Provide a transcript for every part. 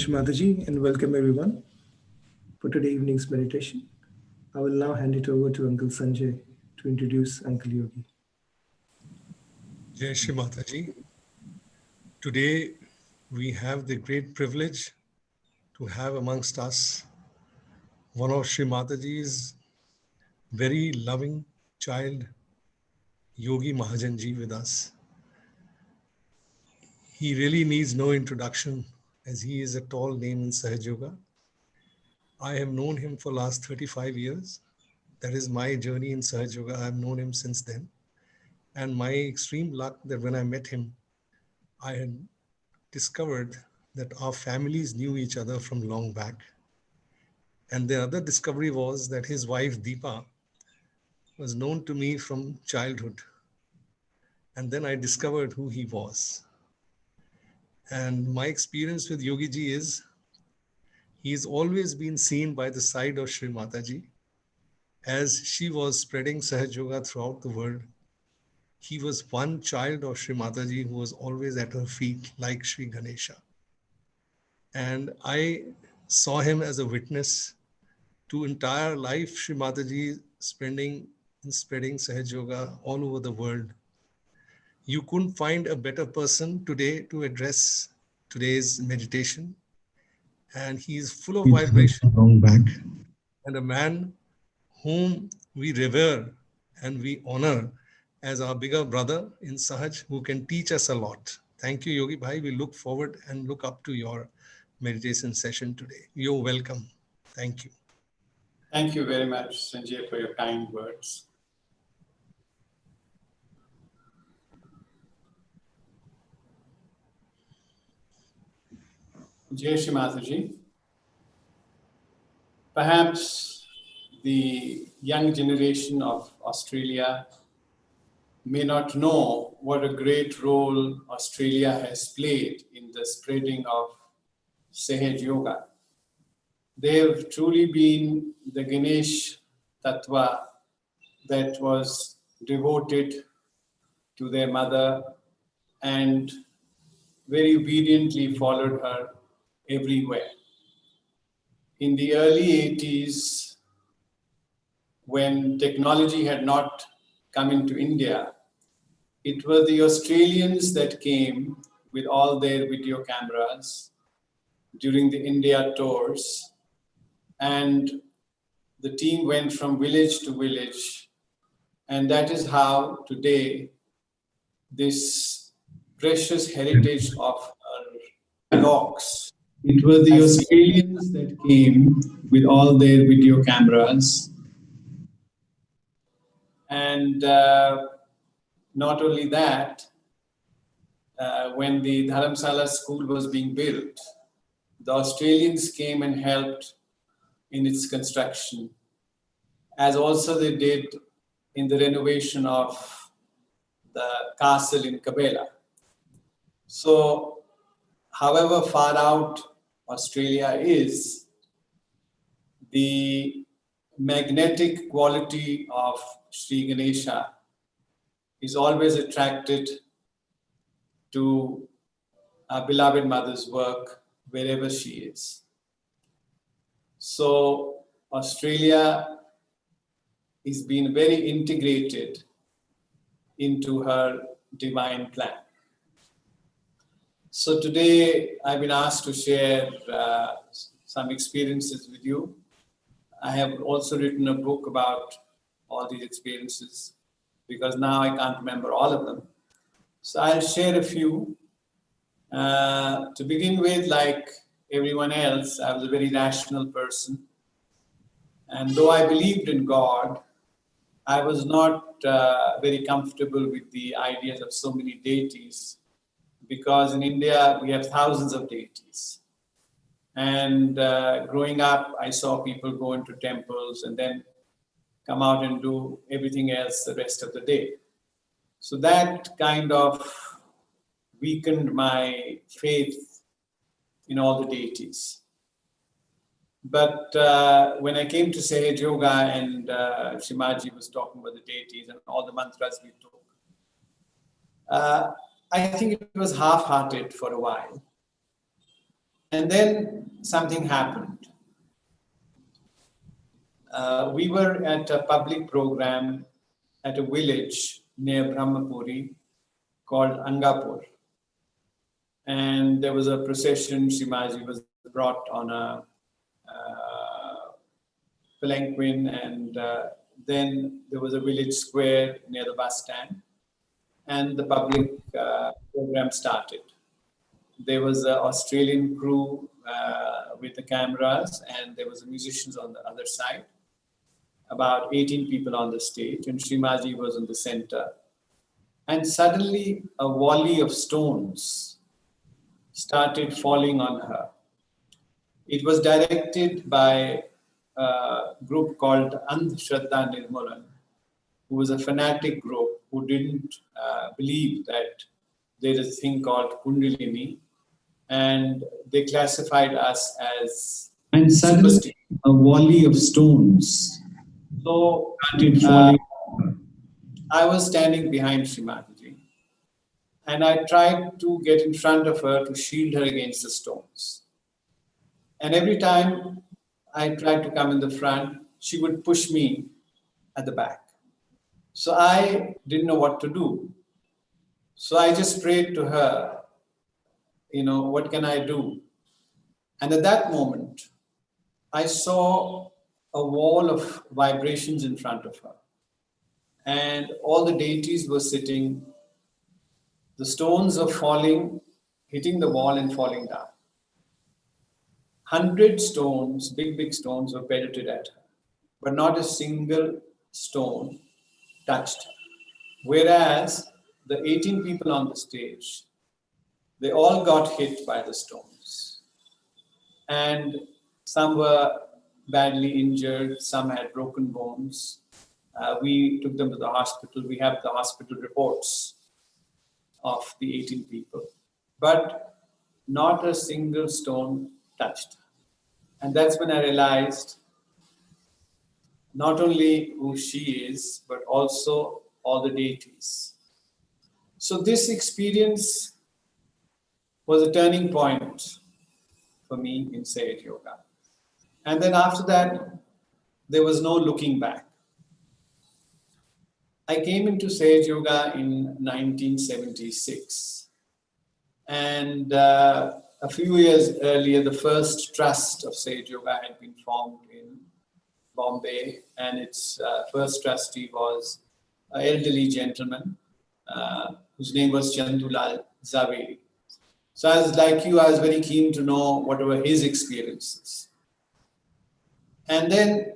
Shri Mataji, and welcome everyone for today evening's meditation. I will now hand it over to Uncle Sanjay to introduce Uncle Yogi. Jai Shri Mataji. Today we have the great privilege to have amongst us one of Shri Mataji's very loving child, Yogi Mahajan ji, with us. He really needs no introduction as he is a tall name in Sahaj Yoga. I have known him for last 35 years. That is my journey in Sahaj Yoga. I have known him since then. And my extreme luck that when I met him, I had discovered that our families knew each other from long back. And the other discovery was that his wife Deepa was known to me from childhood. And then I discovered who he was. And my experience with Yogi ji is, he's always been seen by the side of Shri Mataji. As she was spreading Sahaj Yoga throughout the world, he was one child of Shri Mataji who was always at her feet like Shri Ganesha. And I saw him as a witness to entire life Shri Mataji spending and spreading Sahaj Yoga all over the world. You couldn't find a better person today to address today's meditation. And he is full of vibration long back. And a man whom we revere and we honor as our bigger brother in Sahaj, who can teach us a lot. Thank you, Yogi Bhai. We look forward and look up to your meditation session today. You're welcome. Thank you. Thank you very much, Sanjay, for your kind words. Jai Shri Mataji. Perhaps the young generation of Australia may not know what a great role Australia has played in the spreading of Sahaj Yoga. They have truly been the Ganesh Tattva that was devoted to their mother and very obediently followed her everywhere. In the early 80s, when technology had not come into India, it was the Australians that came with all their video cameras during the India tours, and the team went from village to village, and that is how today this precious heritage of our logs. It was the Australians that came with all their video cameras, and not only that, when the Dharamsala school was being built, the Australians came and helped in its construction, as also they did in the renovation of the castle in Cabela. So, however far out Australia is, the magnetic quality of Sri Ganesha is always attracted to our beloved mother's work wherever she is. So Australia is being very integrated into her divine plan. So today I've been asked to share some experiences with you. I have also written a book about all these experiences because now I can't remember all of them. So I'll share a few. To begin with, like everyone else, I was a very rational person. And though I believed in God, I was not very comfortable with the ideas of so many deities, because in India we have thousands of deities. And growing up, I saw people go into temples and then come out and do everything else the rest of the day. So that kind of weakened my faith in all the deities. But when I came to Sahaj Yoga and Shri Mataji was talking about the deities and all the mantras we took, I think it was half-hearted for a while. And then something happened. We were at a public program at a village near Brahmapuri called Angapur. And there was a procession. Shri Mataji was brought on a palanquin, and then there was a village square near the bus stand, and the public program started. There was an Australian crew with the cameras, and there was musicians on the other side, about 18 people on the stage, and Shri Mataji was in the center. And suddenly a volley of stones started falling on her. It was directed by a group called Andhshraddha Nirmulan, who was a fanatic group who didn't believe that there is a thing called Kundalini, and they classified us as suddenly a volley of stones. So started falling. I was standing behind Shri Mataji, and I tried to get in front of her to shield her against the stones. And every time I tried to come in the front, she would push me at the back. So I didn't know what to do. So I just prayed to her, what can I do? And at that moment, I saw a wall of vibrations in front of her. And all the deities were sitting. The stones are falling, hitting the wall and falling down. 100 stones, big stones, were pelleted at her, but not a single stone touched her. Whereas the 18 people on the stage, they all got hit by the stones. And some were badly injured, some had broken bones. We took them to the hospital. We have the hospital reports of the 18 people. But not a single stone touched. And that's when I realized not only who she is, but also all the deities. So this experience was a turning point for me in Sahaj Yoga. And then after that, there was no looking back. I came into Sahaj Yoga in 1976. And a few years earlier, the first trust of Sahaj Yoga had been formed in Bombay, and its first trustee was an elderly gentleman whose name was Chandulal Zaveri. So as like you, I was very keen to know what were his experiences. And then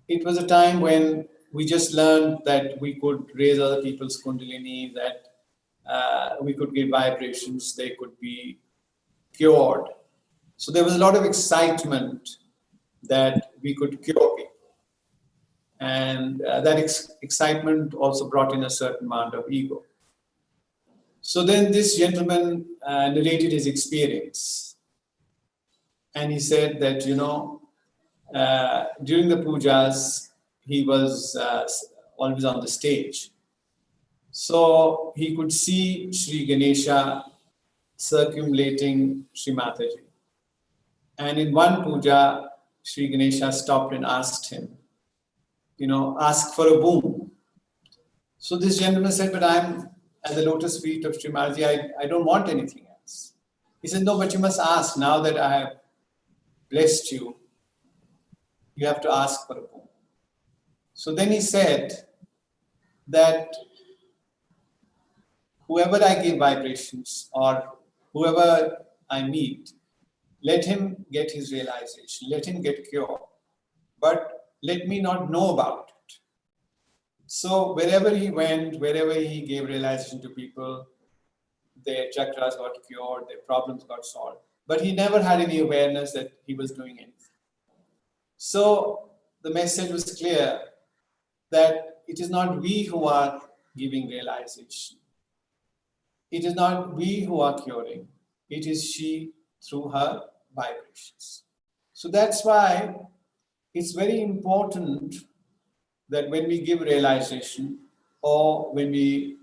it was a time when we just learned that we could raise other people's kundalini, that we could give vibrations, they could be cured. So there was a lot of excitement that we could cure people. And that excitement also brought in a certain amount of ego. So then this gentleman narrated his experience. And he said that, during the pujas, he was always on the stage. So he could see Shri Ganesha circumlating Shri Mataji. And in one puja, Shri Ganesha stopped and asked him, ask for a boon. So this gentleman said, but I'm at the lotus feet of Shri Mataji, I don't want anything else. He said, no, but you must ask. Now that I have blessed you, you have to ask for a boon. So then he said that whoever I give vibrations or whoever I meet, let him get his realization, let him get cured, but let me not know about it. So wherever he went, wherever he gave realization to people, their chakras got cured, their problems got solved. But he never had any awareness that he was doing anything. So the message was clear that it is not we who are giving realization. It is not we who are curing. It is she through her vibrations. So that's why it's very important that when we give realization or when we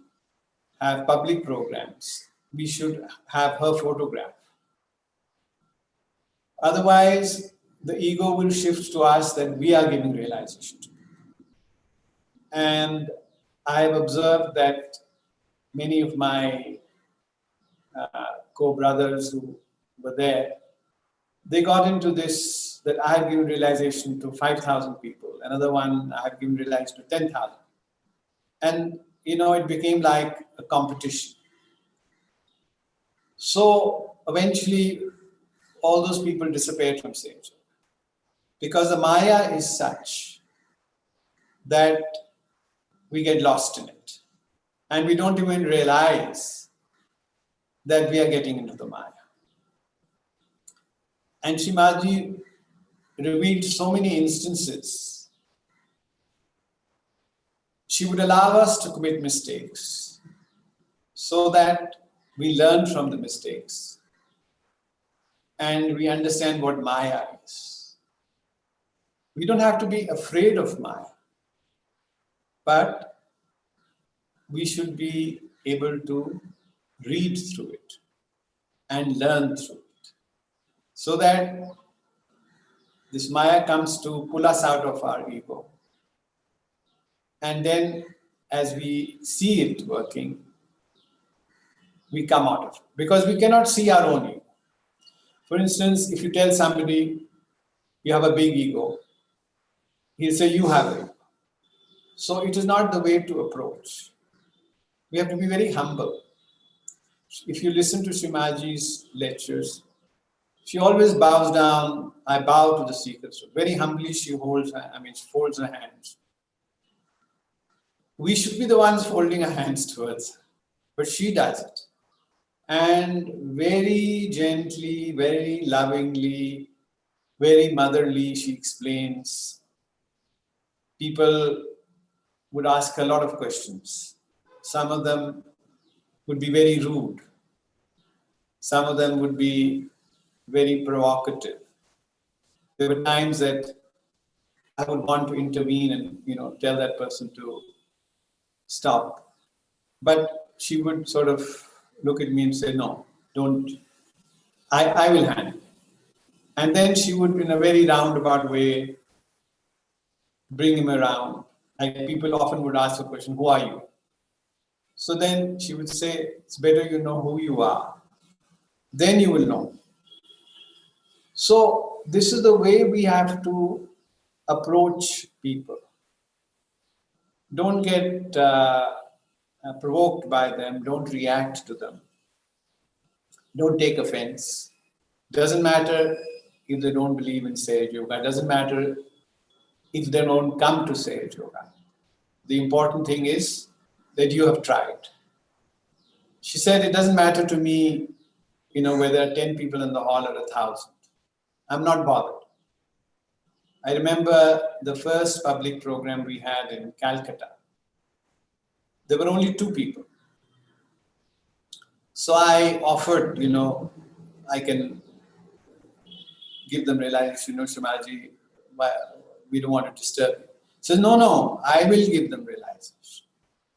have public programs, we should have her photograph. Otherwise, the ego will shift to us that we are giving realization to. And I have observed that many of my co-brothers who were there, they got into this, that I have given realization to 5,000 people. Another one, I have given realization to 10,000. And, it became like a competition. So eventually, all those people disappeared from stage. Because the Maya is such that we get lost in it. And we don't even realize that we are getting into the Maya. And Shri Mataji revealed so many instances. She would allow us to commit mistakes so that we learn from the mistakes and we understand what Maya is. We don't have to be afraid of Maya, but we should be able to read through it and learn through it so that this Maya comes to pull us out of our ego. And then as we see it working, we come out of it. Because we cannot see our own ego. For instance, if you tell somebody you have a big ego, he'll say you have it. So it is not the way to approach. We have to be very humble. If you listen to Shri Mataji's lectures, she always bows down. I bow to the seeker. So very humbly she folds her hands. We should be the ones folding our hands towards her, but she does it. And very gently, very lovingly, very motherly, she explains. People would ask a lot of questions. Some of them would be very rude. Some of them would be very provocative. There were times that I would want to intervene and tell that person to stop. But she would sort of look at me and say, no, don't. I will handle it. And then she would, in a very roundabout way, bring him around. Like people often would ask the question, who are you? So then she would say, it's better you know who you are. Then you will know. So this is the way we have to approach people. Don't get provoked by them. Don't react to them. Don't take offense. Doesn't matter if they don't believe in Sage Yoga. Doesn't matter if they don't come to Sage Yoga. The important thing is that you have tried. She said, it doesn't matter to me, whether 10 people in the hall or 1,000. I'm not bothered. I remember the first public program we had in Calcutta. There were only 2 people. So I offered, I can give them realization, Shri Mataji, we don't want to disturb you. So no, I will give them realization.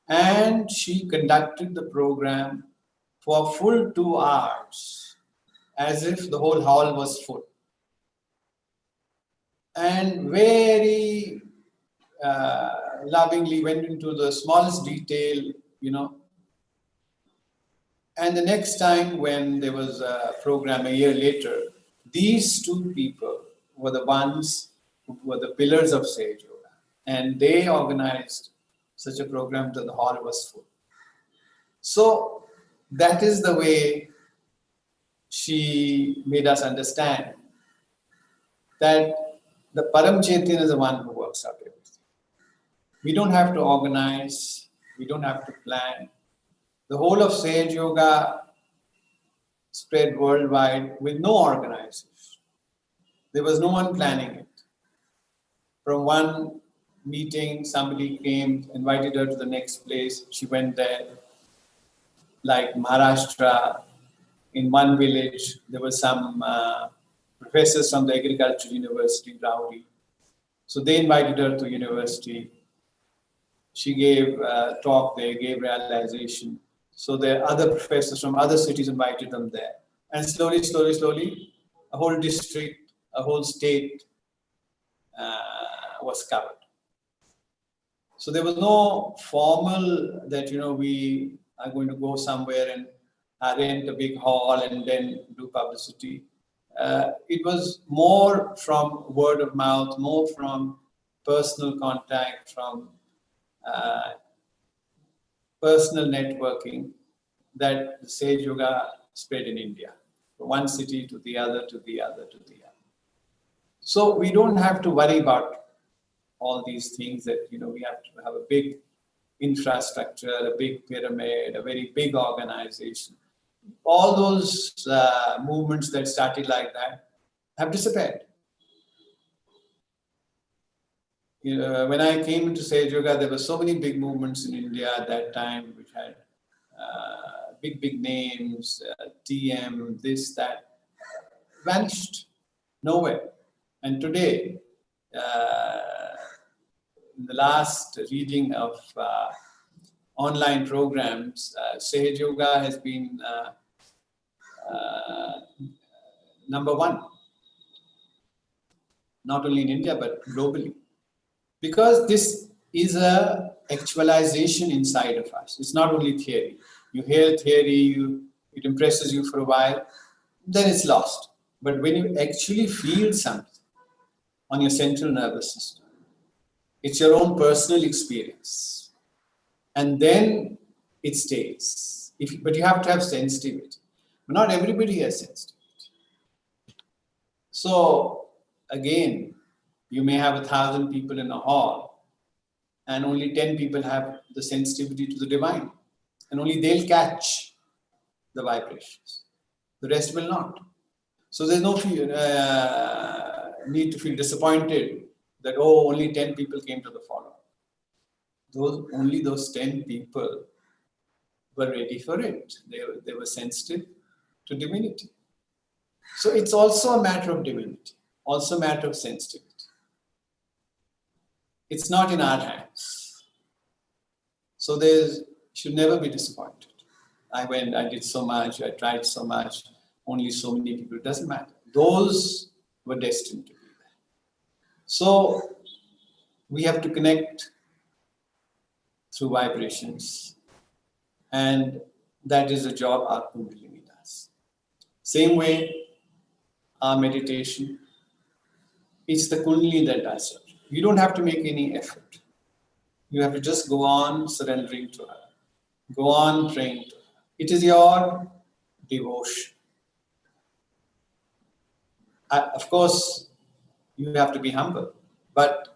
And she conducted the program for full 2 hours, as if the whole hall was full. And very lovingly went into the smallest detail, And the next time when there was a program a year later, these 2 people were the ones who were the pillars of Sage Yoga. And they organized such a program that the hall was full. So that is the way she made us understand that the Param Chaitanya is the one who works out everything. We don't have to organize, we don't have to plan. The whole of Sage Yoga spread worldwide with no organization. There was no one planning it. From one meeting, somebody came, invited her to the next place. She went there. Like Maharashtra, in one village, there were some professors from the agricultural university, Rauri. So they invited her to university. She gave a talk there, gave realization. So the other professors from other cities invited them there. And slowly, a whole district, a whole state was covered. So there was no formal that, we are going to go somewhere and rent a big hall and then do publicity. It was more from word of mouth, more from personal contact, from personal networking that the Sage Yoga spread in India, from one city to the other, to the other, to the other. So we don't have to worry about all these things that, we have to have a big infrastructure, a big pyramid, a very big organization. All those movements that started like that have disappeared. When I came into Sage Yoga, there were so many big movements in India at that time, which had big names, TM, this, that, vanished, nowhere. And today, in the last reading of online programs, Sage Yoga has been number 1, not only in India, but globally. Because this is a actualization inside of us. It's not only theory. You hear theory, it impresses you for a while, then it's lost. But when you actually feel something on your central nervous system, it's your own personal experience. And then it stays. But you have to have sensitivity. But not everybody has sensitivity. So, again, you may have 1,000 people in a hall, and only 10 people have the sensitivity to the divine. And only they'll catch the vibrations. The rest will not. So there's no need to feel disappointed that, only 10 people came to the follow-up. Only those 10 people were ready for it. They were sensitive to divinity. So it's also a matter of divinity, also a matter of sensitivity. It's not in our hands. So should never be disappointed. I did so much, I tried so much, only so many people. It doesn't matter. Those were destined to be there. So we have to connect through vibrations. And that is a job our Kundalini does. Same way, our meditation, it's the Kundalini that does it. You don't have to make any effort. You have to just go on surrendering to her. Go on praying to her. It is your devotion. Of course, you have to be humble. But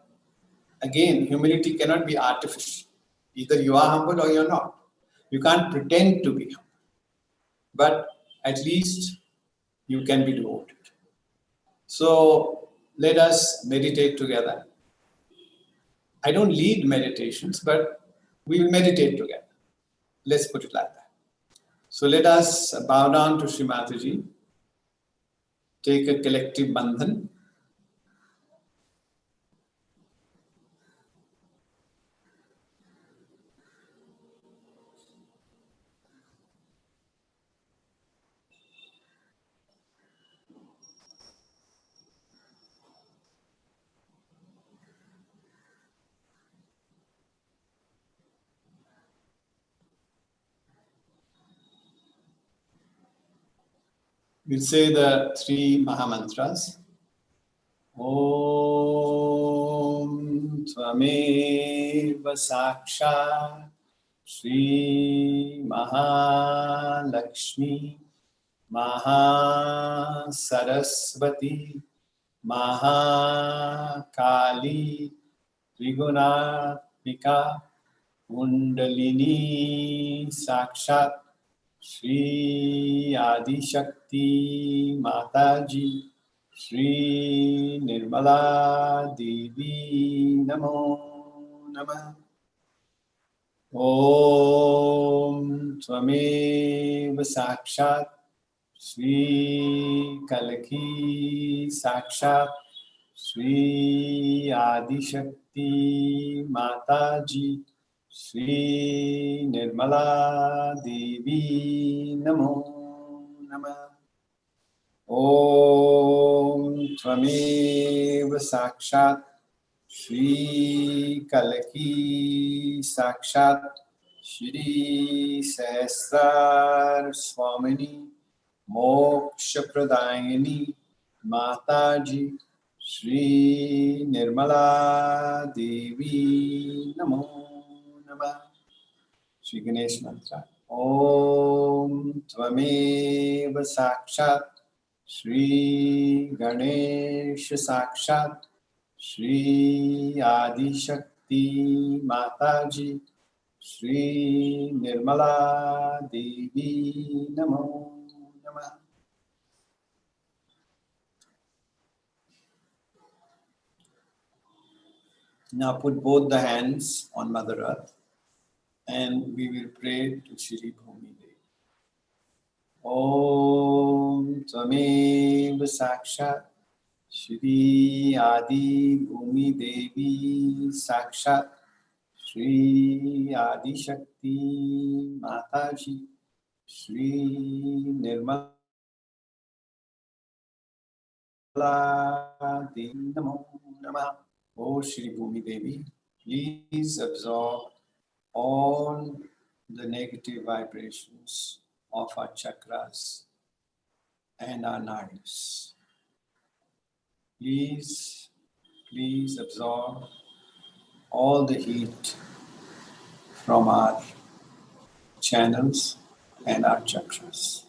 Again, humility cannot be artificial. Either you are humble or you're not. You can't pretend to be humble. But at least you can be devoted. So let us meditate together. I don't lead meditations, but we will meditate together. Let's put it like that. So let us bow down to Shri Mataji, take a collective bandhan. We'll say the three Mahamantras. Om Tvameva Sakshat Shri Mahalakshmi Mahasaraswati Mahakali Trigunatmika Kundalini Sakshat Shri Adi Shakti Mataji Shri Nirmala Devi Namo Namah. Om Tvameva Sakshat Shri Kalaki Sakshat Shri Adi Shakti Mataji Shri Nirmala Devi Namo Namah. Om Tvameva Sakshat Shri Kalaki Sakshat Shri Sahasrar Swamini Moksha Pradayani Mataji Shri Nirmala Devi Namo Namah. Shri Ganesh Mantra. Om Tvameva Sakshat Shri Ganesh Sakshat Shri Adi Shakti Mataji Shri Nirmala Devi Namo Namah. Now put both the hands on Mother Earth and we will pray to Shri Bhumi Devi. Om Tvameva Sakshat Shri Adi Bhumi Devi Sakshat Shri Adi Shakti Mataji Shri Nirmala Devi Namo Namah. O Shri Bhumi Devi, please absorb all the negative vibrations of our chakras and our nadis. Please absorb all the heat from our channels and our chakras.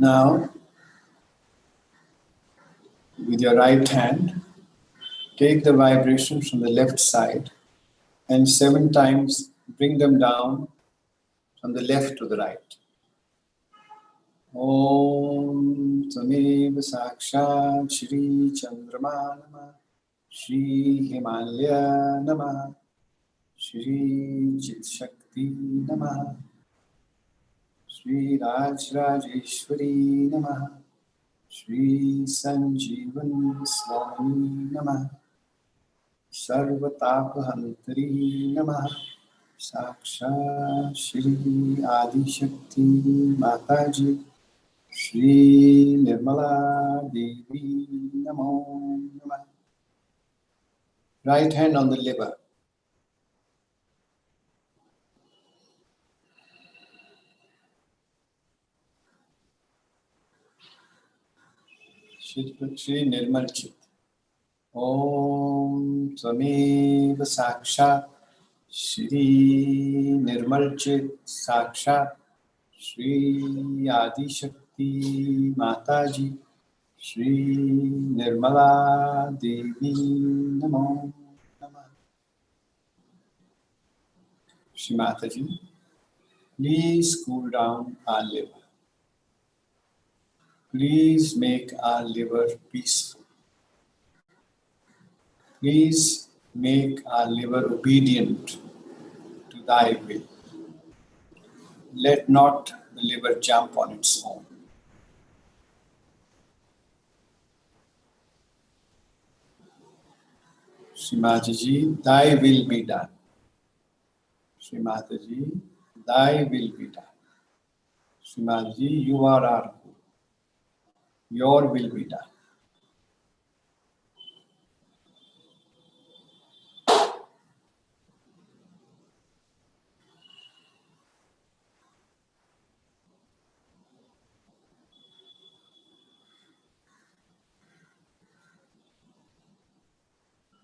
Now, with your right hand, take the vibration from the left side and 7 times bring them down from the left to the right. Om Tvameva Sakshat Shri Chandrama Namah Shri Himalaya Namah Shri Chit Shakti Namah Shri Raj Rajeshwari Namah Shri Sanjeevan Swami Namah सर्वतापहंत्री नमः। साक्षात् श्री आदिशक्ति माताजी श्री निर्मला देवी नमो नमः। Right hand on the liver. Shri Nirmal Chit. Om Tvameva Sakshat Shri Nirmal Chit Sakshat Shri Adi Shakti Mataji Shri Nirmala Devi Namo Namah. Shri Mataji, please cool down our liver. Please make our liver peaceful. Please make our liver obedient to thy will. Let not the liver jump on its own. Shri Mataji, thy will be done. Shri Mataji, thy will be done. Shri Mataji, you are our Guru. Your will be done.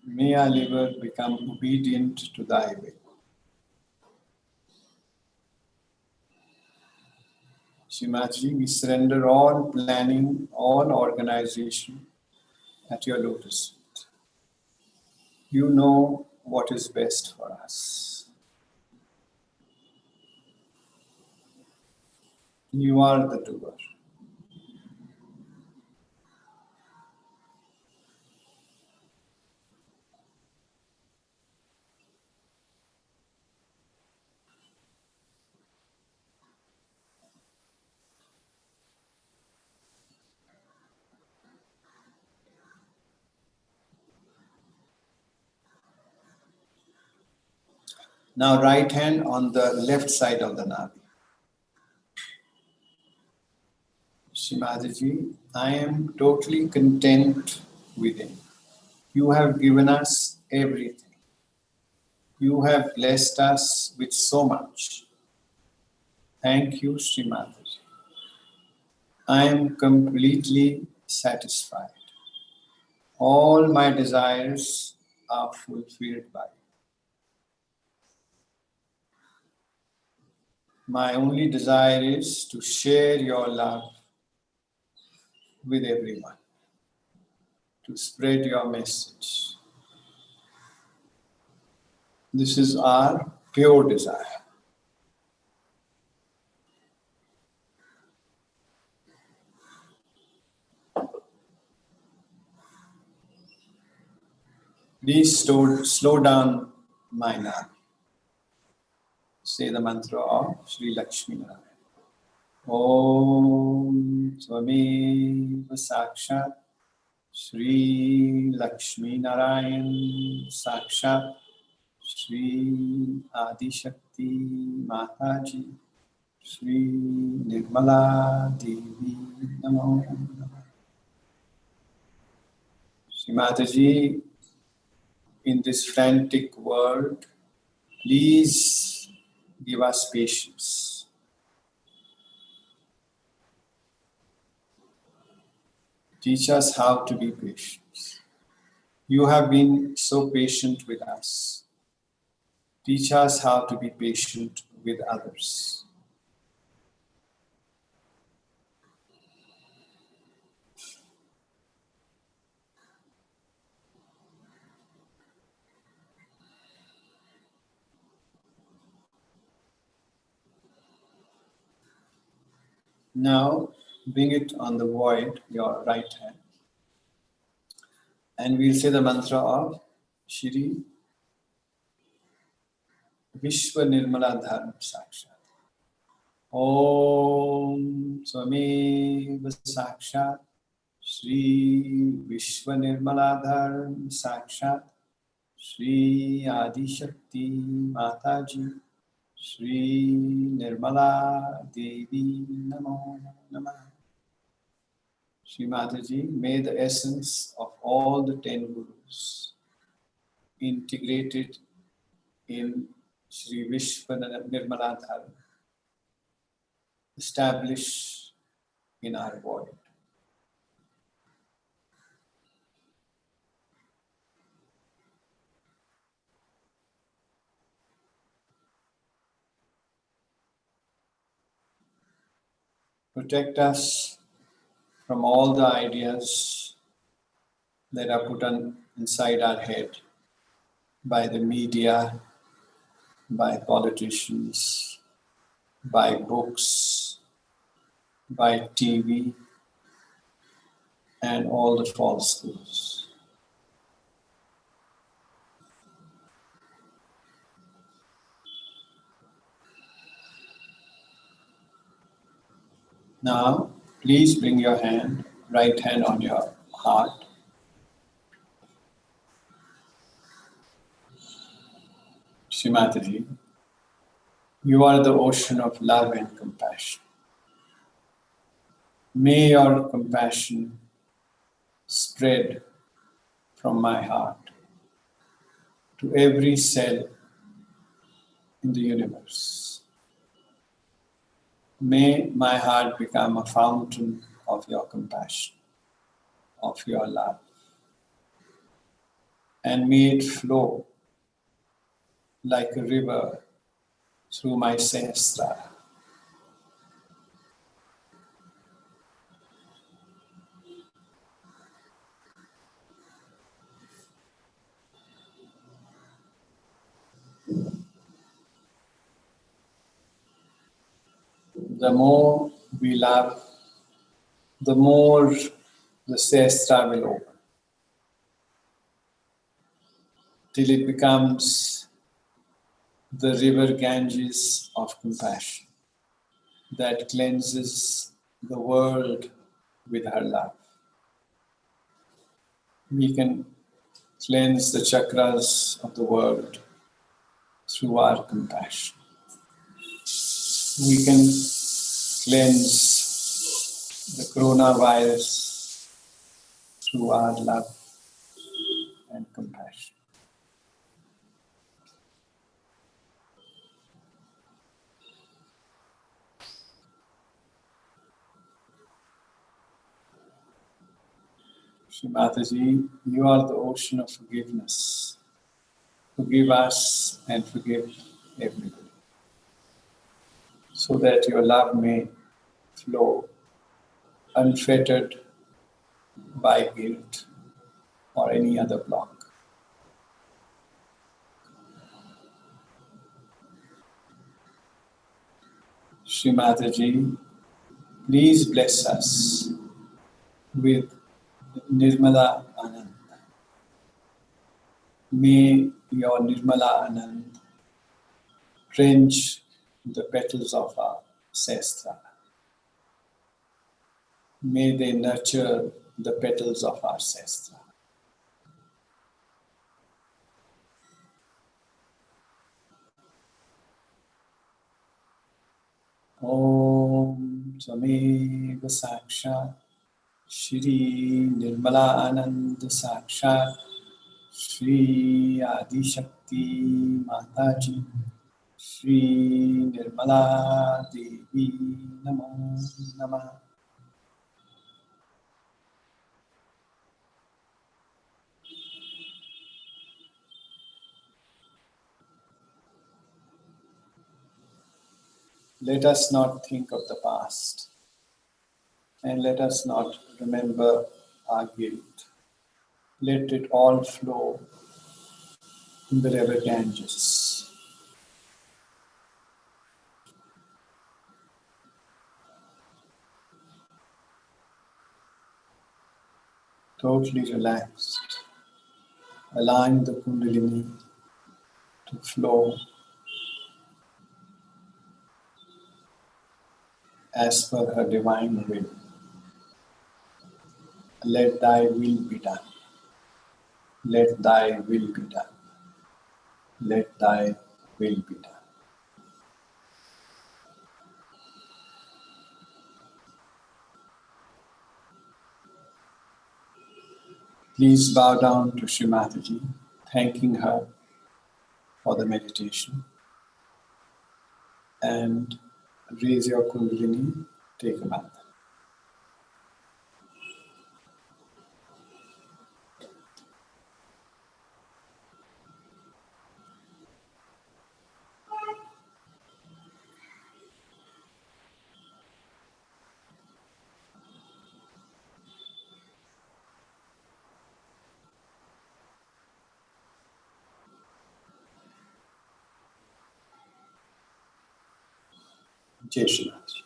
May our liver become obedient to thy will. Shri Mataji, we surrender all planning, all organization at your lotus feet. You know what is best for us. You are the doer. Now right hand on the left side of the Nadi. Shri Mataji, I am totally content within. You have given us everything. You have blessed us with so much. Thank you, Shri Mataji. I am completely satisfied. All my desires are fulfilled by you. My only desire is to share your love with everyone, to spread your message. This is our pure desire. Please slow down my Nadi. Say the mantra of Shri Lakshmi Narayan. Om Tvameva Sakshat Shri Lakshmi Narayan Sakshat Shri Adi Shakti Mataji Shri Nirmala Devi Namo Namah. Shri Mataji, in this frantic world, please give us patience. Teach us how to be patient. You have been so patient with us. Teach us how to be patient with others. Now, bring it on the void, your right hand. And we'll say the mantra of Shri Vishwa Nirmala Dharma Sakshat. Om Swameva Sakshat Shri Vishwa Nirmala Dharma Sakshat Shri Adishakti Mataji, Shri Nirmala Devi Namo Namah. Shri Mataji, may the essence of all the 10 Gurus integrated in Shri Vishwa Nirmala Dharma establish in our body. Protect us from all the ideas that are put inside our head by the media, by politicians, by books, by TV, and all the false gurus. Now, please bring your right hand on your heart. Shri Mataji, you are the ocean of love and compassion. May your compassion spread from my heart to every cell in the universe. May my heart become a fountain of your compassion, of your love, and may it flow like a river through my sehasrara. The more we love, the more the sehasrara will open, till it becomes the river Ganges of compassion that cleanses the world with her love. We can cleanse the chakras of the world through our compassion. We can cleanse the coronavirus through our love and compassion. Shri Mataji, you are the ocean of forgiveness. Forgive us and forgive everybody, so that your love may flow unfettered by guilt or any other block. Shri Mataji, please bless us with Nirmala Anand. May your Nirmala Anand drench the petals of our sestra. May they nurture the petals of our sestra. Om Sameva Sakshat Shri Nirmala Anand Sakshat Shri Adi Shakti Mataji Shri Nirmala Devi Namo Namah. Let us not think of the past, and let us not remember our guilt. Let it all flow in the river Ganges. Totally relaxed, allowing the Kundalini to flow as per her divine will. Let thy will be done. Let thy will be done. Let thy will be done. Please bow down to Shri Mataji, thanking her for the meditation, and raise your Kundalini, take a mantra. Jai Shri Mataji.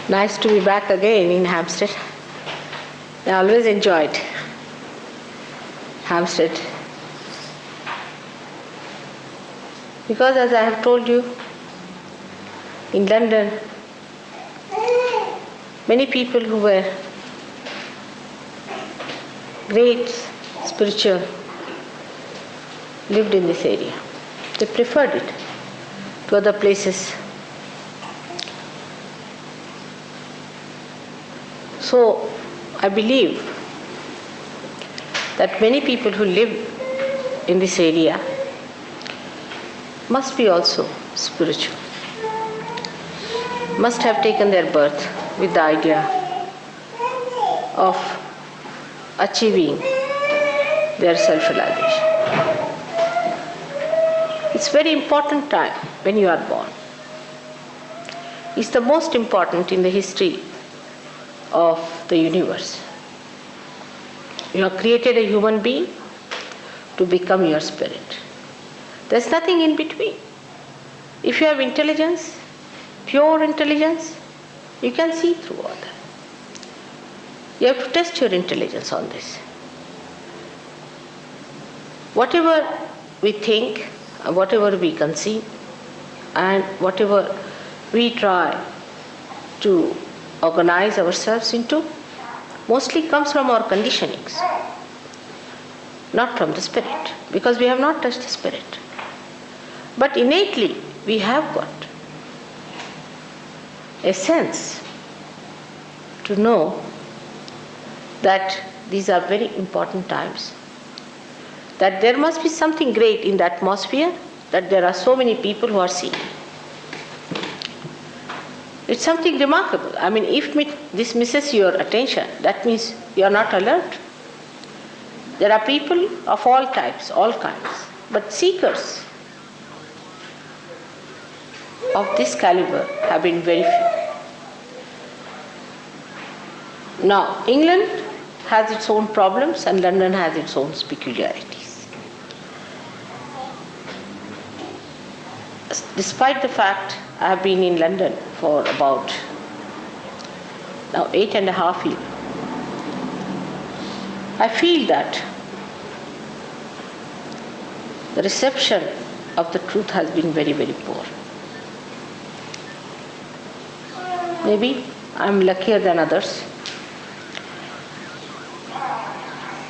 Nice to be back again in Hampstead. I always enjoyed Hampstead because, as I have told you, in London, many people who were great spiritual lived in this area. They preferred it to other places. So I believe that many people who live in this area must be also spiritual, must have taken their birth with the idea of achieving their self-realization. It's a very important time when you are born. It's the most important in the history of the universe. You have created a human being to become your spirit. There's nothing in between. If you have intelligence, pure intelligence, you can see through all that. You have to test your intelligence on this. Whatever we think, whatever we conceive, and whatever we try to organize ourselves into, mostly comes from our conditionings, not from the spirit, because we have not touched the spirit. But innately, we have got a sense to know that these are very important times, that there must be something great in the atmosphere, that there are so many people who are seeing. It's something remarkable. I mean, if this misses your attention, that means you are not alert. There are people of all types, all kinds, but seekers of this caliber have been very few. Now, England has its own problems and London has its own peculiarities. Despite the fact I have been in London for about now 8.5 years, I feel that the reception of the truth has been very, very poor. Maybe I'm luckier than others.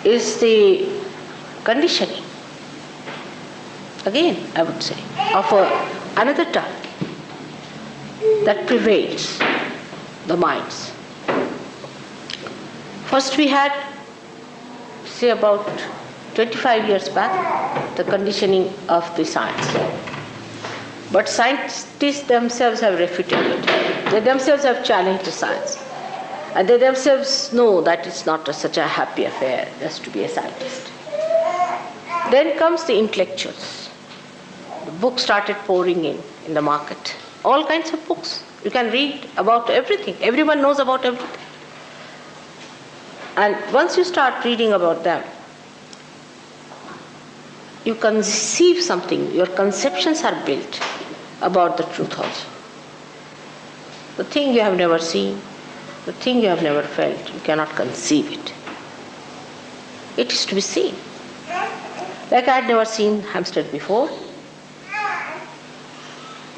Is the conditioning, again I would say, of another type that prevails the minds. First we had, say about 25 years back, the conditioning of the science. But scientists themselves have refuted it. They themselves have challenged the science. And they themselves know that it's not such a happy affair just to be a scientist. Then comes the intellectuals. The books started pouring in the market. All kinds of books. You can read about everything. Everyone knows about everything. And once you start reading about them, you conceive something, your conceptions are built about the truth also. The thing you have never seen, the thing you have never felt, you cannot conceive it. It is to be seen. Like I had never seen Hampstead before.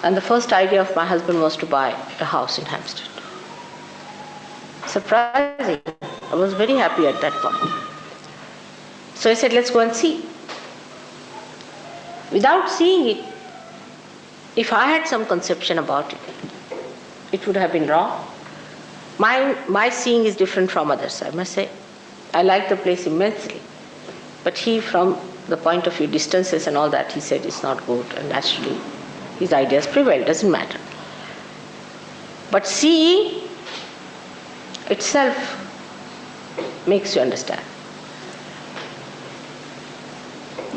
And the first idea of my husband was to buy a house in Hampstead. Surprising. I was very happy at that point. So I said, let's go and see. Without seeing it, if I had some conception about it, it would have been wrong. My seeing is different from others, I must say. I like the place immensely. But he, from the point of view, distances and all that, he said it's not good, and naturally his ideas prevail, doesn't matter. But seeing itself makes you understand.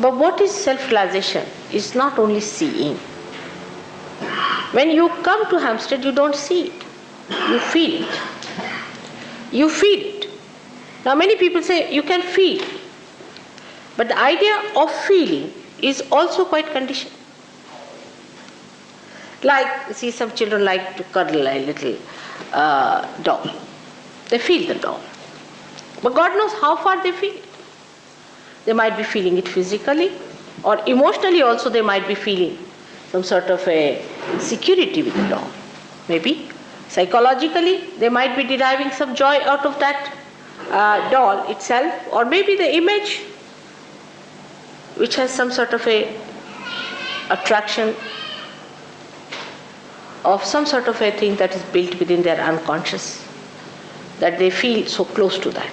But what is self-realization is not only seeing. When you come to Hampstead, you don't see it. You feel it. You feel it. Now many people say you can feel. But the idea of feeling is also quite conditioned. Like, see, some children like to cuddle a little doll. They feel the doll. But God knows how far they feel it. They might be feeling it physically, or emotionally also they might be feeling some sort of a security with the doll. Maybe psychologically they might be deriving some joy out of that doll itself, or maybe the image which has some sort of a attraction of some sort of a thing that is built within their unconscious, that they feel so close to that.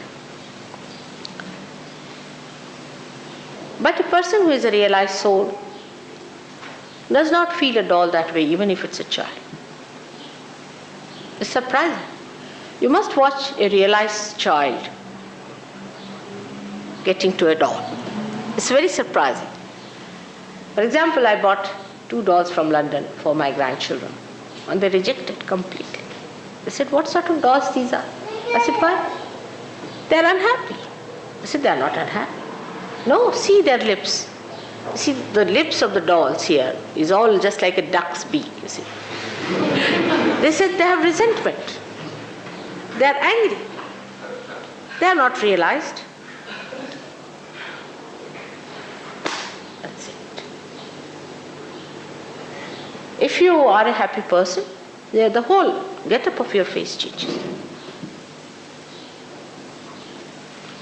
But a person who is a realized soul does not feel a doll that way, even if it's a child. It's surprising. You must watch a realized child getting to a doll. It's very surprising. For example, I bought 2 dolls from London for my grandchildren, and they rejected completely. They said, what sort of dolls these are? I said, why? They're unhappy. I said, they're not unhappy. No, see their lips. See, the lips of the dolls here is all just like a duck's beak, you see. They said they have resentment. They are angry. They are not realized. That's it. If you are a happy person, the whole get-up of your face changes.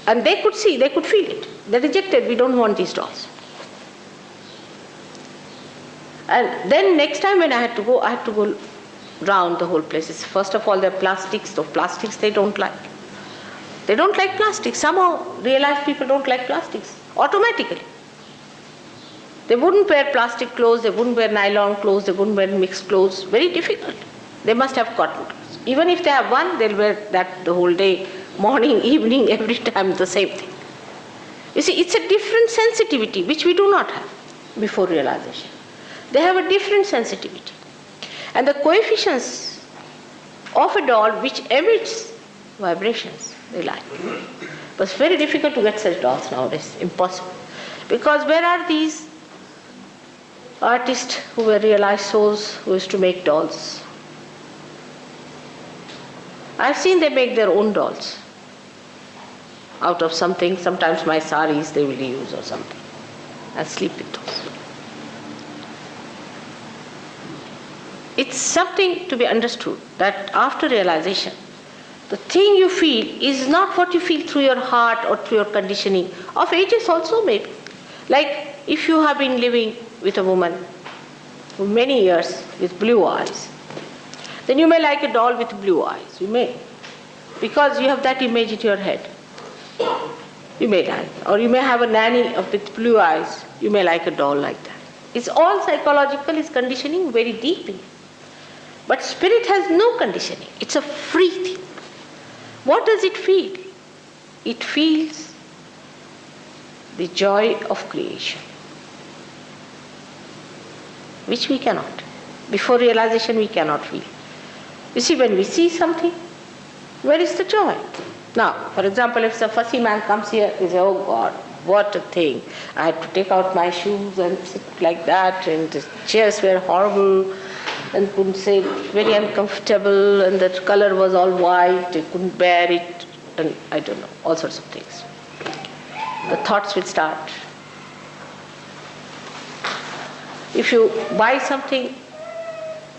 And they could see, they could feel it. They rejected, we don't want these dolls. And then next time when I had to go round the whole place. First of all, they're plastics. So plastics they don't like. They don't like plastics. Somehow realized people don't like plastics automatically. They wouldn't wear plastic clothes, they wouldn't wear nylon clothes, they wouldn't wear mixed clothes. Very difficult. They must have cotton clothes. Even if they have one, they'll wear that the whole day, morning, evening, every time the same thing. You see, it's a different sensitivity which we do not have before realization. They have a different sensitivity. And the coefficients of a doll which emits vibrations, they like. But it's very difficult to get such dolls nowadays, impossible. Because where are these artists who were realized souls who used to make dolls? I've seen they make their own dolls out of something, sometimes my saris they will use or something, and sleep with those. It's something to be understood that after realization, the thing you feel is not what you feel through your heart or through your conditioning, of ages also maybe. Like if you have been living with a woman for many years with blue eyes, then you may like a doll with blue eyes, you may, because you have that image in your head. You may like, or you may have a nanny with blue eyes, you may like a doll like that. It's all psychological, it's conditioning very deeply. But spirit has no conditioning, it's a free thing. What does it feel? It feels the joy of creation, which we cannot. Before realization we cannot feel. You see, when we see something, where is the joy? Now, for example, if a fussy man comes here, he says, oh God, what a thing. I had to take out my shoes and sit like that, and the chairs were horrible, and couldn't sit, very uncomfortable, and the color was all white, I couldn't bear it, and I don't know, all sorts of things. The thoughts will start. If you buy something,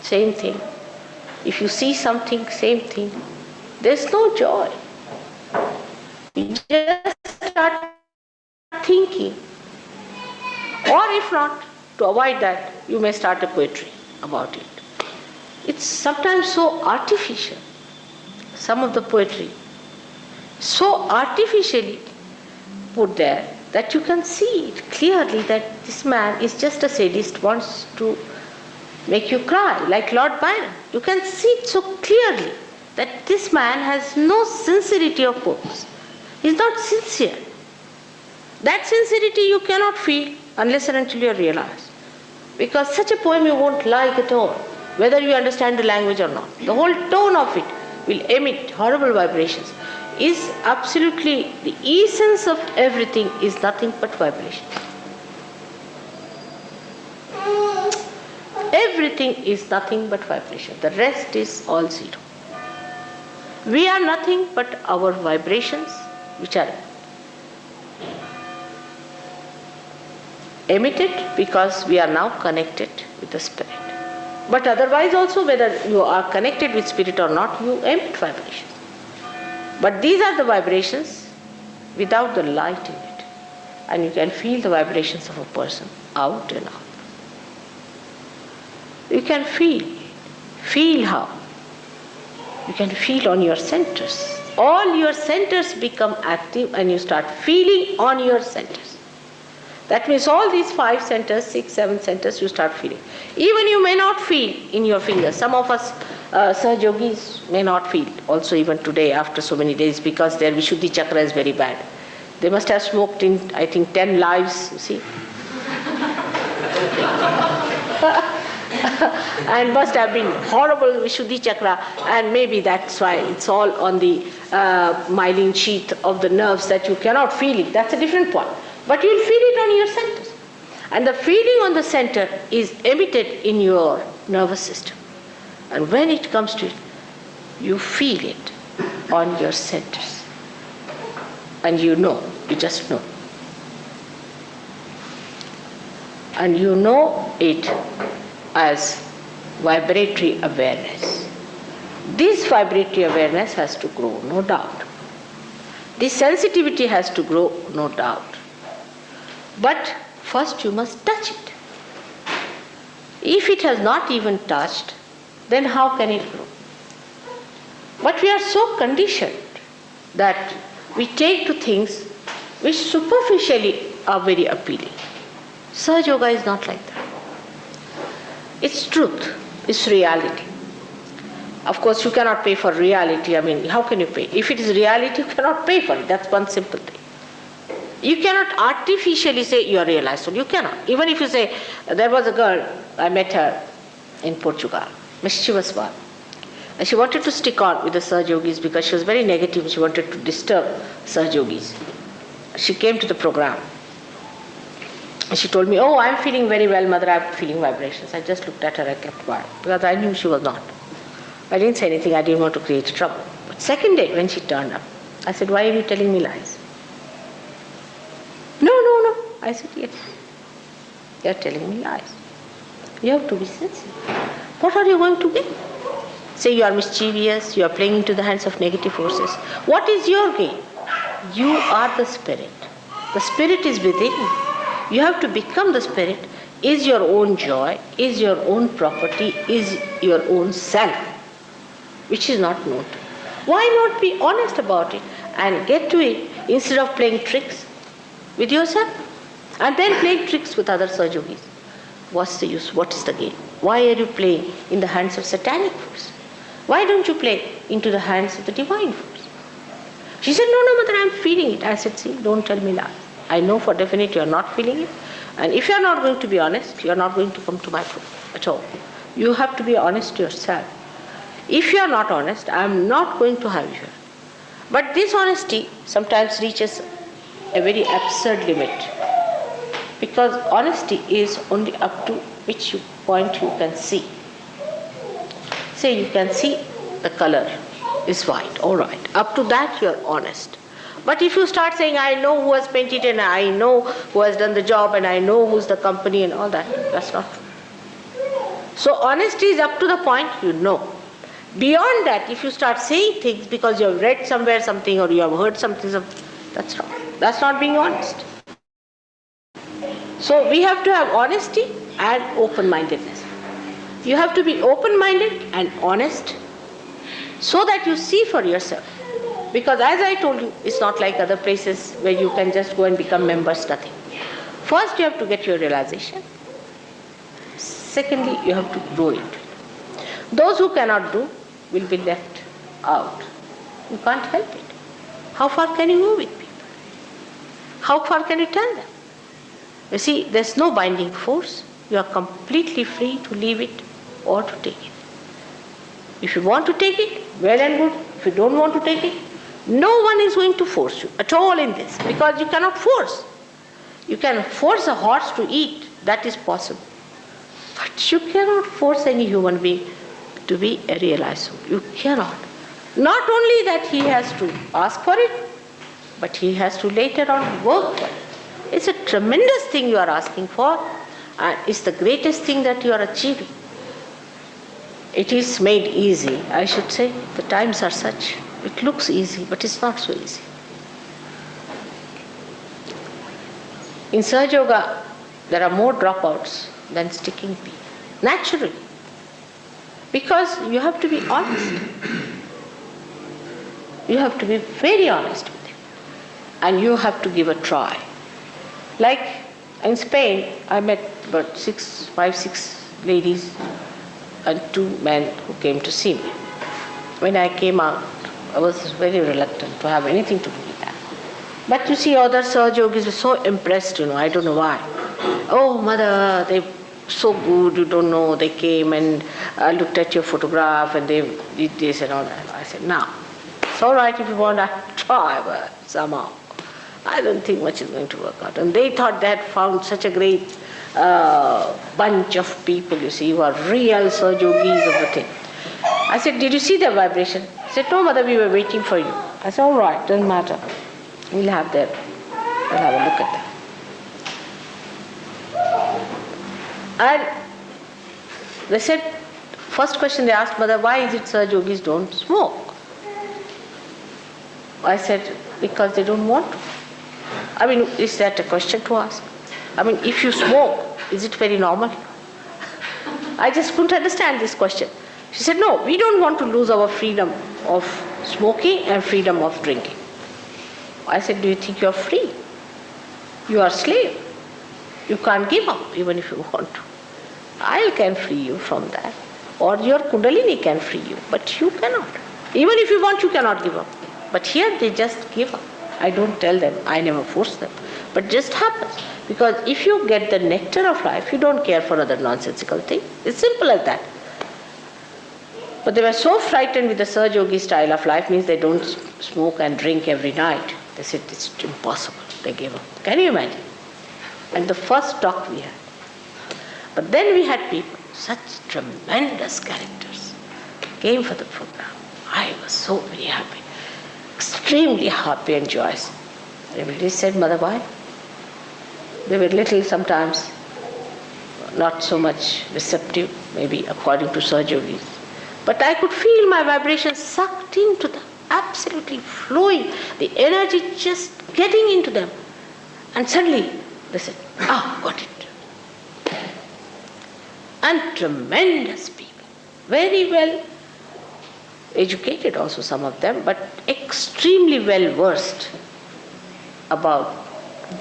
same thing. If you see something, same thing. There's no joy. You just start thinking. Or if not, to avoid that, you may start a poetry about it. It's sometimes so artificial. Some of the poetry, so artificially put there that you can see it clearly that this man is just a sadist, wants to make you cry, like Lord Byron. You can see it so clearly that this man has no sincerity of purpose. He's not sincere. That sincerity you cannot feel unless and until you realize. Because such a poem you won't like at all, whether you understand the language or not. The whole tone of it will emit horrible vibrations. Is absolutely the essence of everything is nothing but vibration. Everything is nothing but vibration. The rest is all zero. We are nothing but our vibrations which are emitted because we are now connected with the spirit. But otherwise also, whether you are connected with spirit or not, you emit vibrations. But these are the vibrations without the light in it. And you can feel the vibrations of a person out and out. You can feel. Feel how? You can feel on your centers. All your centers become active and you start feeling on your centers. That means all these 5 centers, 6, 7 centers, you start feeling. Even you may not feel in your fingers. Some of us Sahaj Yogis may not feel also even today after so many days because their Vishuddhi chakra is very bad. They must have smoked in, I think, 10 lives, you see. And must have been horrible Vishuddhi chakra, and maybe that's why it's all on the myelin sheath of the nerves that you cannot feel it. That's a different point. But you'll feel it on your centers. And the feeling on the center is emitted in your nervous system. And when it comes to it, you feel it on your centers. And you know, you just know. And you know it as vibratory awareness. This vibratory awareness has to grow, no doubt. This sensitivity has to grow, no doubt. But first you must touch it. If it has not even touched, then how can it grow? But we are so conditioned that we take to things which superficially are very appealing. Sahaj Yoga is not like that. It's truth, it's reality. Of course, you cannot pay for reality. I mean, how can you pay? If it is reality, you cannot pay for it. That's one simple thing. You cannot artificially say you are realized. You cannot. Even if you say, there was a girl, I met her in Portugal, mischievous one. And she wanted to stick on with the Sahaj Yogis because she was very negative. She wanted to disturb Sahaj Yogis. She came to the program. And she told me, oh, I'm feeling very well, mother, I'm feeling vibrations. I just looked at her, I kept quiet, because I knew she was not. I didn't say anything, I didn't want to create trouble. But second day, when she turned up, I said, why are you telling me lies? No. I said, yes. You are telling me lies. You have to be sincere. What are you going to gain? Say you are mischievous, you are playing into the hands of negative forces. What is your gain? You are the spirit. The spirit is within you. You have to become the spirit, is your own joy, is your own property, is your own self, which is not known. Why not be honest about it and get to it instead of playing tricks with yourself and then playing tricks with other Sahaj Yogis? What's the use? What is the gain? Why are you playing in the hands of satanic force? Why don't you play into the hands of the divine force? She said, no, mother, I'm feeling it. I said, see, don't tell me lies. I know for definite you are not feeling it. And if you are not going to be honest, you are not going to come to my program at all. You have to be honest to yourself. If you are not honest, I am not going to have you here. But this honesty sometimes reaches a very absurd limit, because honesty is only up to which point you can see. Say you can see the color is white, all right. Up to that you are honest. But if you start saying, I know who has painted and I know who has done the job and I know who's the company and all that, that's not true. So honesty is up to the point you know. Beyond that, if you start saying things because you have read somewhere something or you have heard something, that's wrong. That's not being honest. So we have to have honesty and open-mindedness. You have to be open-minded and honest so that you see for yourself. Because as I told you, it's not like other places where you can just go and become members, nothing. First, you have to get your realization. Secondly, you have to grow it. Those who cannot do will be left out. You can't help it. How far can you go with people? How far can you tell them? You see, there's no binding force. You are completely free to leave it or to take it. If you want to take it, well and good. If you don't want to take it, no one is going to force you at all in this, because you cannot force. You can force a horse to eat, that is possible. But you cannot force any human being to be a realized soul. You cannot. Not only that he has to ask for it, but he has to later on work for it. It's a tremendous thing you are asking for, and it's the greatest thing that you are achieving. It is made easy, I should say. The times are such. It looks easy, but it's not so easy. In Sahaja Yoga, there are more dropouts than sticking people, naturally. Because you have to be honest. You have to be very honest with them. And you have to give a try. Like in Spain, I met about 5, 6 ladies and 2 men who came to see me. When I came out, I was very reluctant to have anything to do with that. But you see, other Sahaja Yogis were so impressed, I don't know why. Oh, mother, they're so good, you don't know, they came and looked at your photograph and they did this and all that. I said, no, it's all right if you want to try, but somehow I don't think much is going to work out. And they thought they had found such a great bunch of people, you see, who are real Sahaja Yogis of the thing. I said, did you see their vibration? He said, no, mother, we were waiting for you. I said, all right, doesn't matter. We'll have a look at them. And they said, first question they asked, mother, why is it Sahaja Yogis don't smoke? I said, because they don't want to. I mean, is that a question to ask? I mean, if you smoke, is it very normal? I just couldn't understand this question. She said, no, we don't want to lose our freedom of smoking and freedom of drinking. I said, do you think you are free? You are a slave. You can't give up even if you want to. I can free you from that. Or your Kundalini can free you, but you cannot. Even if you want, you cannot give up. But here they just give up. I don't tell them, I never force them. But just happens. Because if you get the nectar of life, you don't care for other nonsensical things. It's simple as that. But they were so frightened with the Sahaja Yogi style of life, means they don't smoke and drink every night. They said, it's impossible. They gave up. Can you imagine? And the first talk we had. But then we had people, such tremendous characters, came for the program. I was so very happy. Extremely happy and joyous. Everybody said, mother, why? They were little sometimes, not so much receptive, maybe according to Sahaja Yogis. But I could feel my vibrations sucked into them, absolutely flowing, the energy just getting into them. And suddenly they said, got it. And tremendous people, very well educated also some of them, but extremely well versed about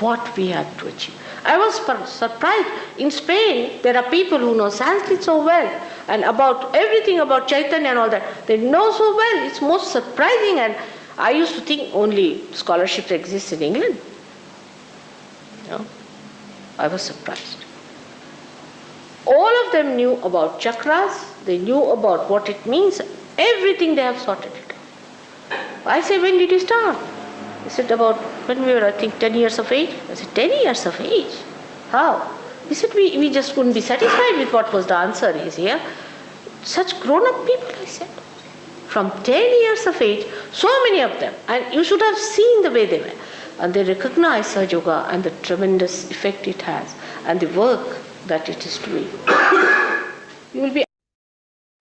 what we had to achieve. I was surprised. In Spain, there are people who know Sanskrit so well, and about everything about Chaitanya and all that. They know so well. It's most surprising, and I used to think only scholarships exist in England. I was surprised. All of them knew about chakras, they knew about what it means, everything they have sorted it out. I say, when did you start? He said, about when we were, I think, 10 years of age. I said, 10 years of age? How? He said, we just couldn't be satisfied with what was the answer is here. Such grown-up people, I said. From 10 years of age, so many of them. And you should have seen the way they were. And they recognize Sahaja Yoga and the tremendous effect it has and the work that it is doing. You will be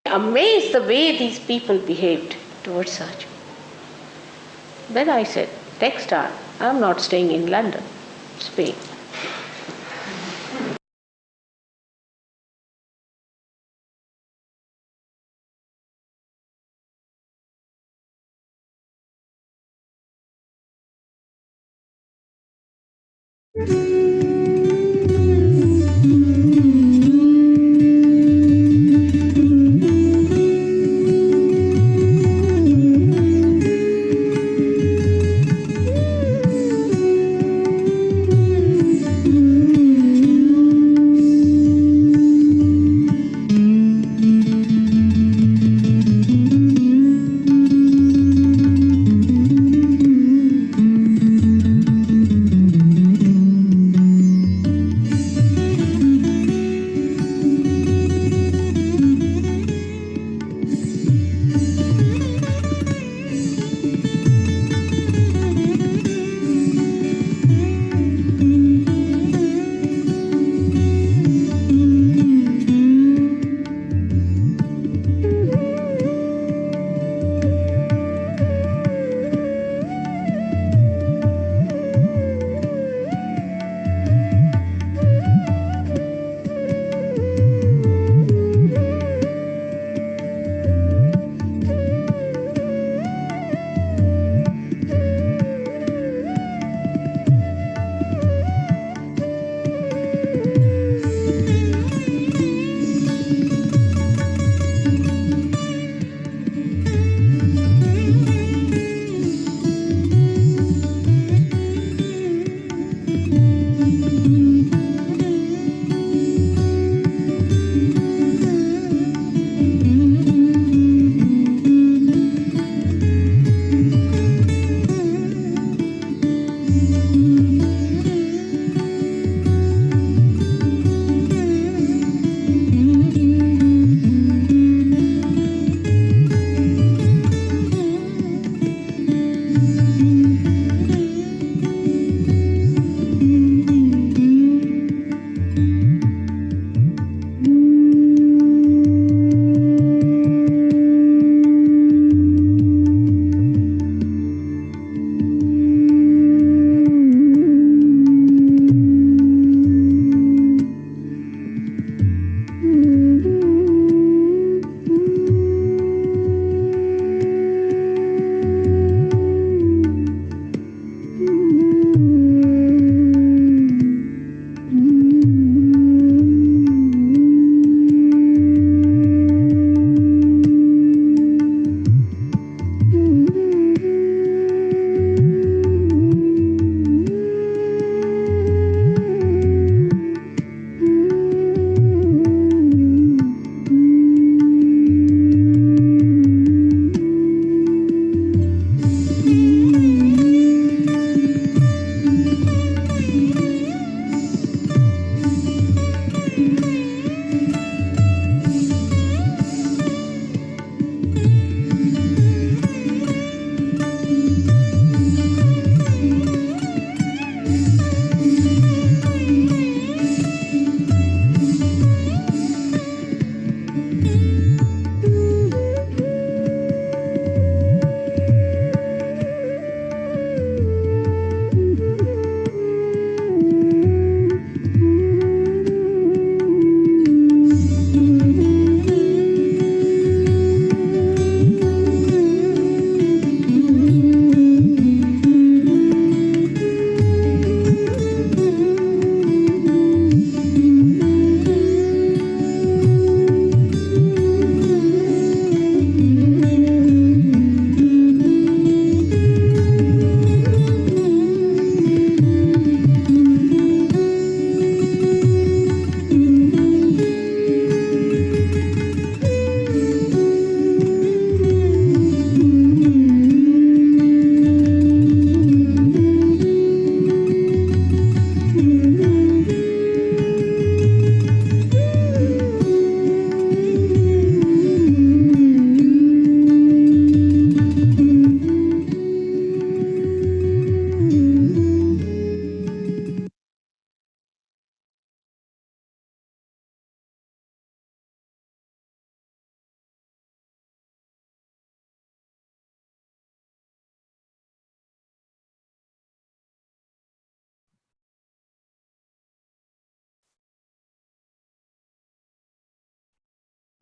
amazed the way these people behaved towards Sahaja Yoga. Then I said, next time, I'm not staying in London, Spain.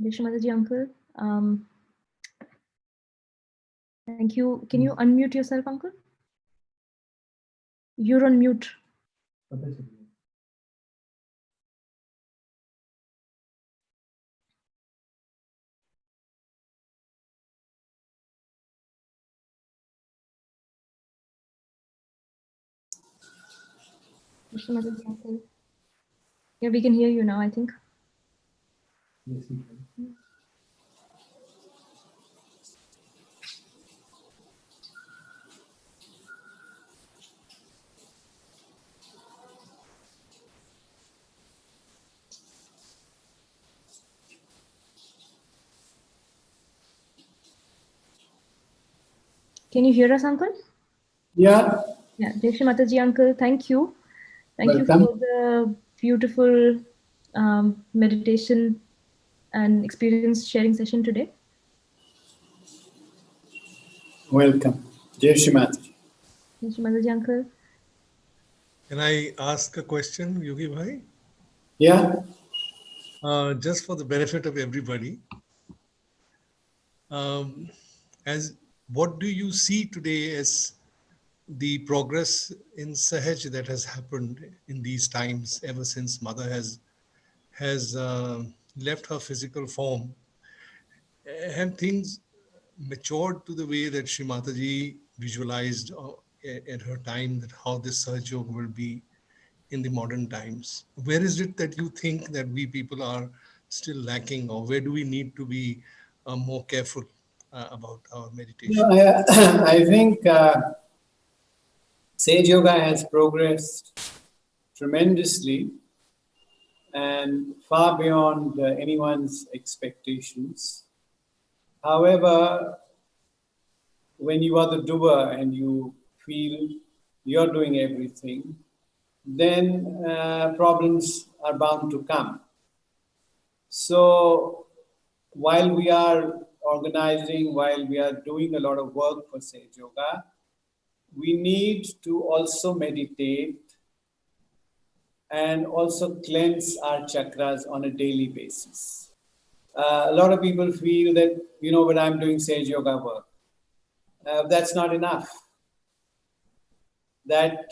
Shri Mataji uncle. Thank you. Can you unmute yourself, uncle? You're on mute. Shri Mataji uncle. Yeah, we can hear you now, I think. Yes, we can. Can you hear us, uncle? Yeah, Yeah, Shri Mataji uncle, thank you. Thank you welcome. for the beautiful meditation and experience sharing session today. Welcome. Jai Shri Mataji. Shri Mataji uncle. Can I ask a question, Yogi Bhai? Yeah, Just for the benefit of everybody. As what do you see today as the progress in Sahaj that has happened in these times ever since Mother has left her physical form? Have things matured to the way that Shri Mataji visualized at her time, that how this Sahaj Yoga will be in the modern times? Where is it that you think that we people are still lacking, or where do we need to be more careful about our meditation? I think Sage Yoga has progressed tremendously and far beyond anyone's expectations. However, when you are the doer and you feel you're doing everything, then problems are bound to come. So while we are organizing, while we are doing a lot of work for Sage Yoga, we need to also meditate and also cleanse our chakras on a daily basis. A lot of people feel that, when I'm doing Sage Yoga work, that's not enough. That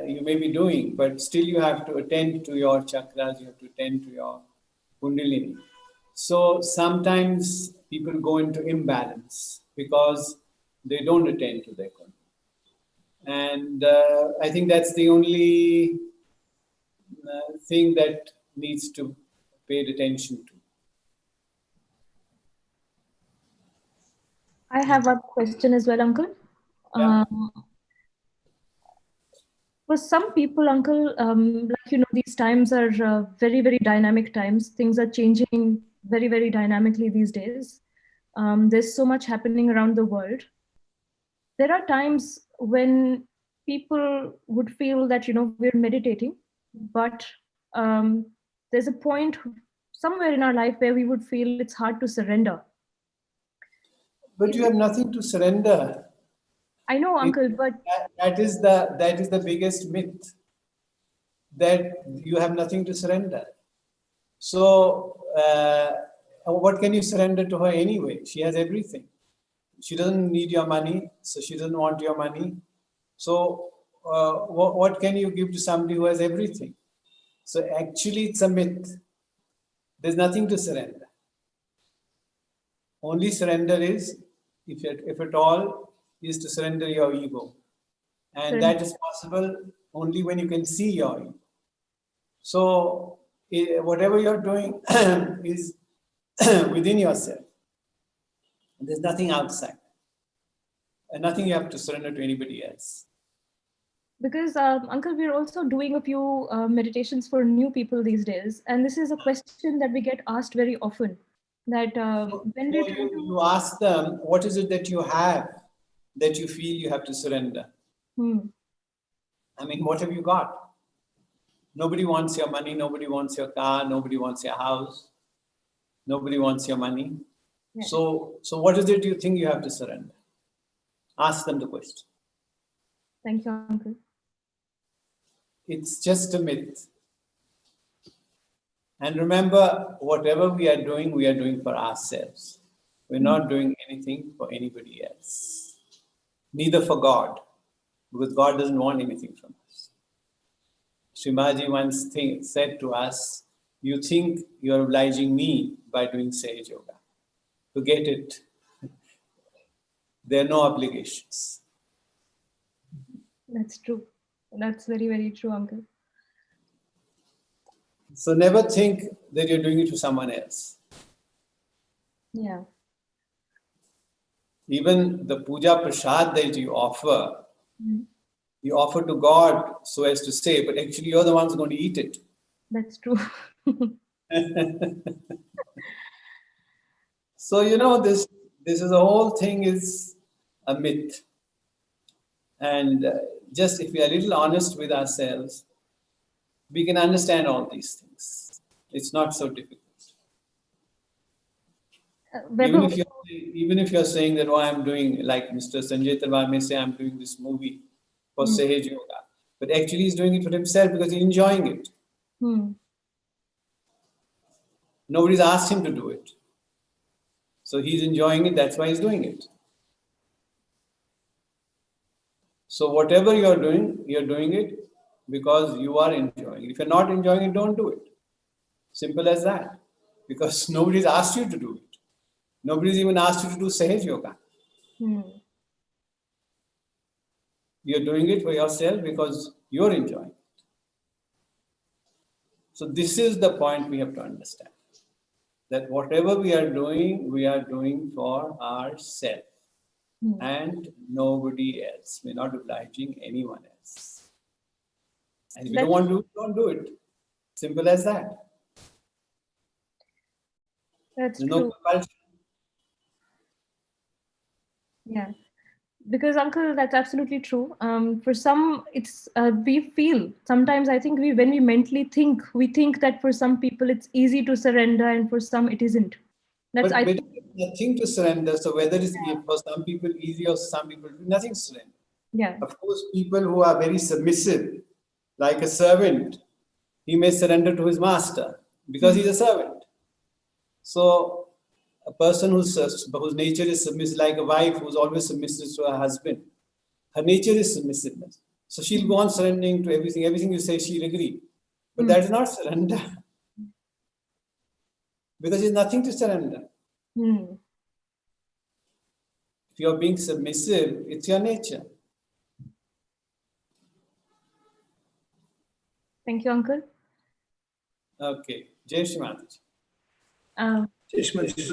you may be doing, but still you have to attend to your chakras, you have to attend to your Kundalini. So sometimes people go into imbalance because they don't attend to their Kundalini. And I think that's the only thing that needs to be paid attention to. I have a question as well, uncle. Yeah. For some people, uncle, these times are very, very dynamic times. Things are changing very, very dynamically these days. There's so much happening around the world. There are times when people would feel that, we're meditating, but there's a point somewhere in our life where we would feel it's hard to surrender. But you have nothing to surrender. I know, uncle, but that is the biggest myth, that you have nothing to surrender. So what can you surrender to her anyway? She has everything. She doesn't need your money, so she doesn't want your money. So what can you give to somebody who has everything? So actually it's a myth. There's nothing to surrender. Only surrender is, if at all, is to surrender your ego. And that is possible only when you can see your ego. So whatever you're doing is within yourself. There's nothing outside. And nothing you have to surrender to anybody else. because uncle, we're also doing a few meditations for new people these days, and this is a question that we get asked very often, that when we're trying to You ask them, what is it that you have that you feel you have to surrender? I mean, what have you got? Nobody wants your money, nobody wants your car, nobody wants your house, nobody wants your money. Yeah. So what is it you think you have to surrender? Ask them the question. Thank you, uncle. It's just a myth. And remember, whatever we are doing for ourselves. We're not doing anything for anybody else. Neither for God, because God doesn't want anything from us. Shri Mataji once said to us, you think you're obliging me by doing Sahaj Yoga. Forget it. There are no obligations. That's true. That's very, very true, Uncle. So never think that you're doing it for someone else. Yeah. Even the puja prasad that you offer to God so as to say, but actually you're the ones going to eat it. That's true. So, this is the whole thing is a myth. And just if we are a little honest with ourselves, we can understand all these things. It's not so difficult. Even if you're saying that, oh, I'm doing, like Mr. Sanjay Talwar may say, I'm doing this movie for Sahaj Yoga. But actually he's doing it for himself because he's enjoying it. Nobody's asked him to do it. So he's enjoying it, that's why he's doing it. So whatever you're doing it because you are enjoying it. If you're not enjoying it, don't do it. Simple as that. Because nobody's asked you to do it. Nobody's even asked you to do Sahaj Yoga. You're doing it for yourself because you're enjoying it. So this is the point we have to understand. That whatever we are doing for ourselves and nobody else. We're not obliging anyone else. And if you don't want to do it, don't do it. Simple as that. That's There's true. no compulsion. Yeah, because Uncle, that's absolutely true. For some, it's we feel sometimes. I think when we mentally think, we think that for some people it's easy to surrender, and for some it isn't. But it's nothing to surrender. So whether it's for some people easy or some people nothing to surrender. Yeah. Of course, people who are very submissive, like a servant, he may surrender to his master because he's a servant. So a person whose nature is submissive, like a wife who's always submissive to her husband, her nature is submissiveness. So she'll go on surrendering to everything. Everything you say, she'll agree. But that is not surrender. Because there's nothing to surrender. If you're being submissive, it's your nature. Thank you, Uncle. Okay. Jai Shri Mataji. Jai Shri Mataji.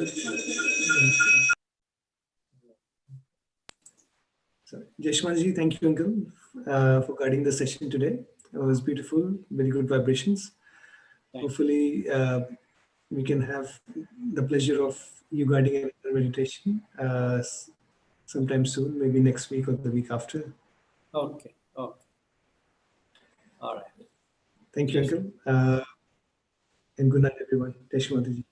Jai Shri Mataji, thank you, Uncle, for guiding the session today. It was beautiful, very good vibrations. Hopefully, we can have the pleasure of you guiding another meditation sometime soon, maybe next week or the week after. Okay. All right. Thank you, Uncle. And good night, everyone. Jai Shri Mataji.